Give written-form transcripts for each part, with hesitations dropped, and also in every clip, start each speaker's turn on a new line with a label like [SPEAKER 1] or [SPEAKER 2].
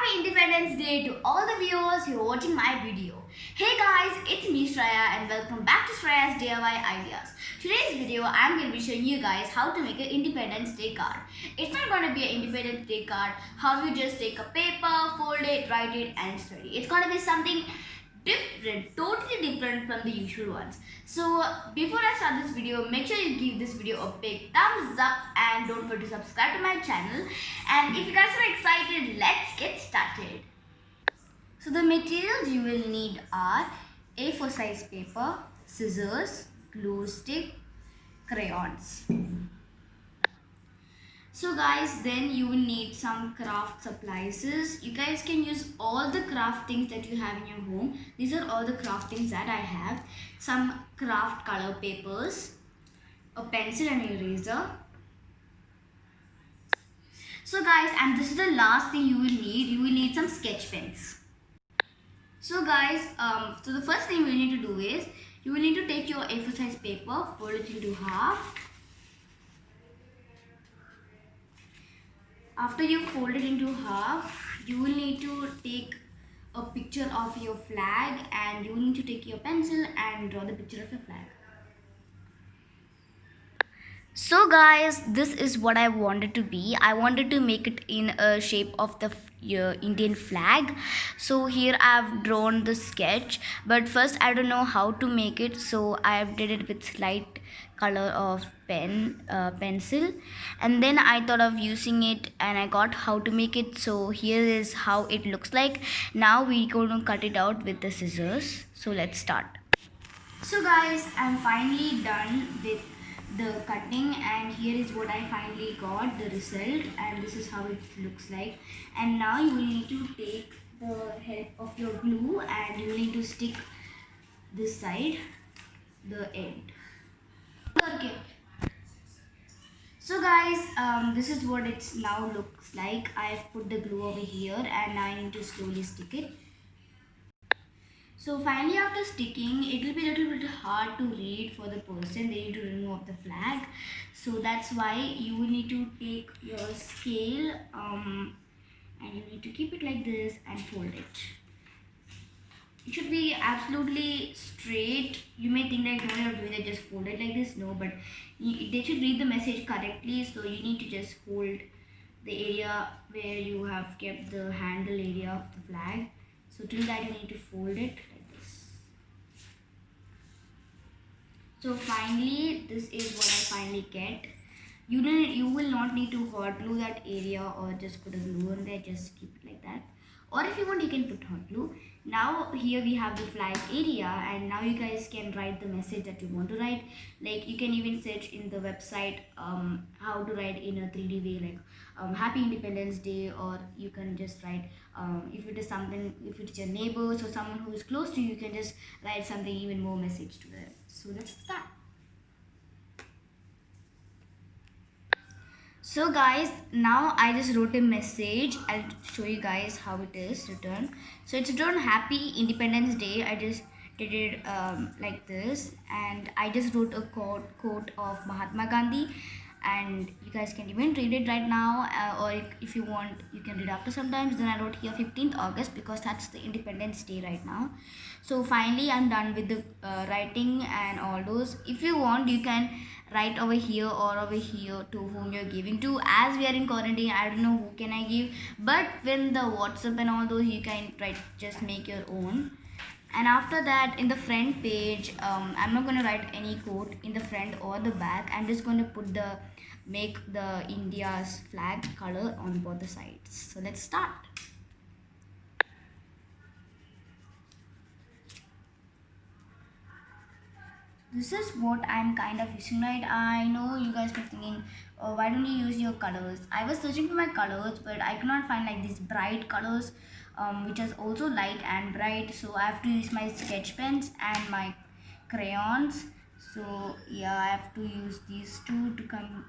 [SPEAKER 1] Happy Independence Day to all the viewers who are watching my video. Hey guys, it's me Shreya and welcome back to Shreya's DIY Ideas. Today's video I'm going to be showing you guys how to make an Independence Day card. It's not going to be an Independence Day card, how you just take a paper, fold it, write it and it's ready. It's going to be something different, totally different from the usual ones. So before I start this video, make sure you give this video a big thumbs up and don't forget to subscribe to my channel. And if you guys are excited, let's get started. So the materials you will need are A4 size paper, scissors, glue stick, crayons. So guys, then you will need some craft supplies. You guys can use all the craft things that you have in your home. These are all the craft things that I have. Some craft color papers, a pencil and eraser. So guys, and this is the last thing you will need. You will need some sketch pens. So guys, so the first thing you will need to do is, you will need to take your A4 size paper, fold it into half. After you fold it into half, you will need to take a picture of your flag and you will need to take your pencil and draw the picture of your flag. So guys, this is what I wanted to be. I wanted to make it in a shape of the Indian flag. So here I have drawn the sketch, but first I don't know how to make it, so I did it with slight color of pencil, and then I thought of using it and I got how to make it. So here is how it looks like. Now we're going to cut it out with the scissors. So let's start. So guys, I'm finally done with the cutting and here is what I finally got, the result, and this is how it looks like. And now you will need to take the help of your glue and you will need to stick this side, the end. Okay. So guys, this is what it now looks like. I have put the glue over here and now I need to slowly stick it. So finally, after sticking, it will be a little bit hard to read for the person. They need to remove the flag. So that's why you will need to take your scale and you need to keep it like this and fold it. It should be absolutely straight. You may think that no, you're doing it, just fold it like this. No, but they should read the message correctly. So you need to just hold the area where you have kept the handle area of the flag. So till that you need to fold it like this. So finally, this is what I finally get. You will not need to hot glue that area or just put a glue on there, just keep it like that. Or if you want, you can put hot glue. Now here we have the flag area and now you guys can write the message that you want to write. Like you can even search in the website how to write in a 3D way, like Happy Independence Day, or you can just write if it is something, if it's your neighbors or someone who is close to you, you can just write something even more message to them. So let's start. So guys, now I just wrote a message. I'll show you guys how it is written. So it's written Happy Independence Day. I just did it like this, and I just wrote a quote of Mahatma Gandhi, and you guys can even read it right now, or if you want you can read after sometimes. Then I wrote here 15th August because that's the Independence Day right now. So finally I'm done with the writing and all those. If you want, you can write over here or over here to whom you're giving to. As we are in quarantine, I don't know who can I give, but when the WhatsApp and all those, you can write, just make your own. And after that, in the front page, I'm not going to write any quote in the front or the back. I'm just going to put the make the India's flag color on both the sides. So let's start. This is what I'm kind of using, right? I know you guys are thinking, oh, why don't you use your colors? I was searching for my colors, but I could not find like these bright colors, which is also light and bright. So I have to use my sketch pens and my crayons. So yeah, I have to use these two to come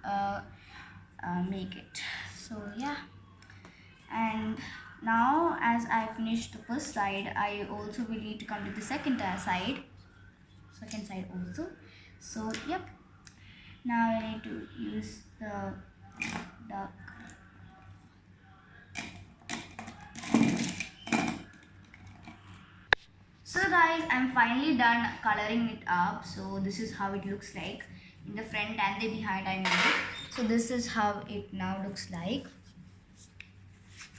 [SPEAKER 1] make it. So yeah, and now as I finished the first side, I also will need to come to the second side also. So yep, now I need to use the dark guys, I'm finally done coloring it up. So this is how it looks like in the front and the behind I made. So this is how it now looks like.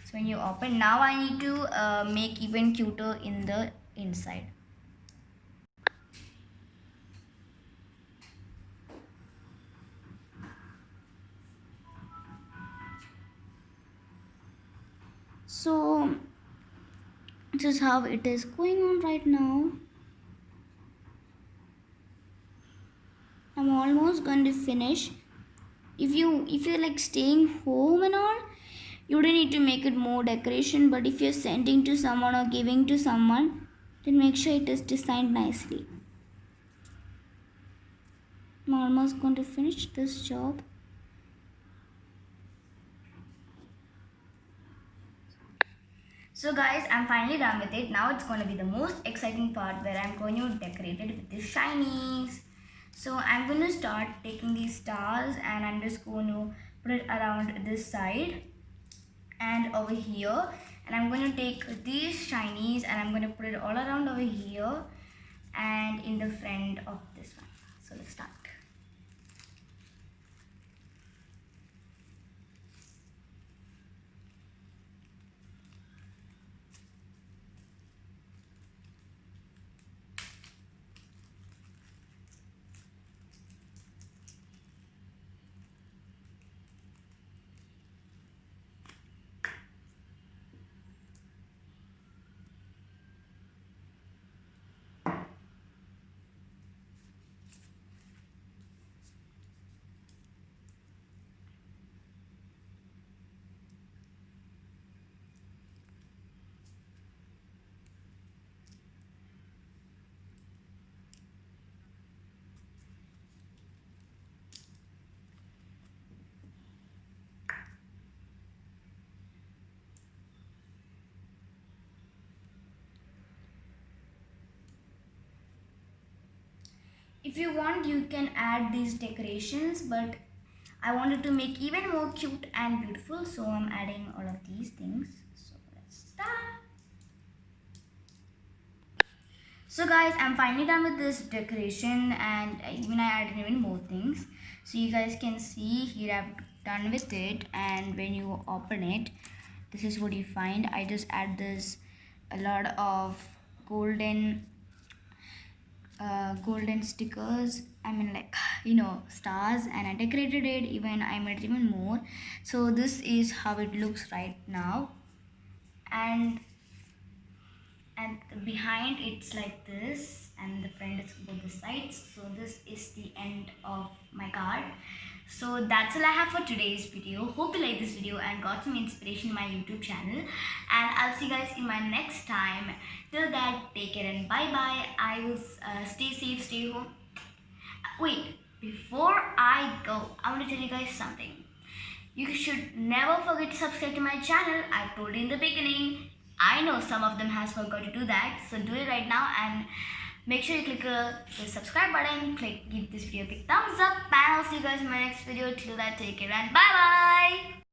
[SPEAKER 1] So when you open, now I need to make even cuter in the inside. So this is how it is going on right now. I'm almost going to finish. If you're like staying home and all, you don't need to make it more decoration, but if you're sending to someone or giving to someone, then make sure it is designed nicely. I'm almost going to finish this job. So guys, I'm finally done with it. Now it's going to be the most exciting part where I'm going to decorate it with the shinies. So I'm going to start taking these stars and I'm just going to put it around this side and over here, and I'm going to take these shinies and I'm going to put it all around over here and in the front of this one. So let's start. If you want, you can add these decorations, but I wanted to make even more cute and beautiful, so I'm adding all of these things. So let's start. So guys, I'm finally done with this decoration and even I added even more things. So you guys can see here I've done with it, and when you open it, this is what you find. I just add this a lot of golden stickers, I mean like stars, and I decorated it, even I made even more. So this is how it looks right now, and behind it's like this, and the front is both the sides. So this is the end of my card. So that's all I have for today's video. Hope you like this video and got some inspiration in my YouTube channel, and I'll see you guys in my next time. Till that, take care and bye bye. I will stay safe, stay home. Wait, before I go, I want to tell you guys something. You should never forget to subscribe to my channel. I told you in the beginning. I know some of them has forgot to do that, so do it right now and make sure you click the subscribe button, give this video a big thumbs up, and I'll see you guys in my next video. Till that, take care and bye bye.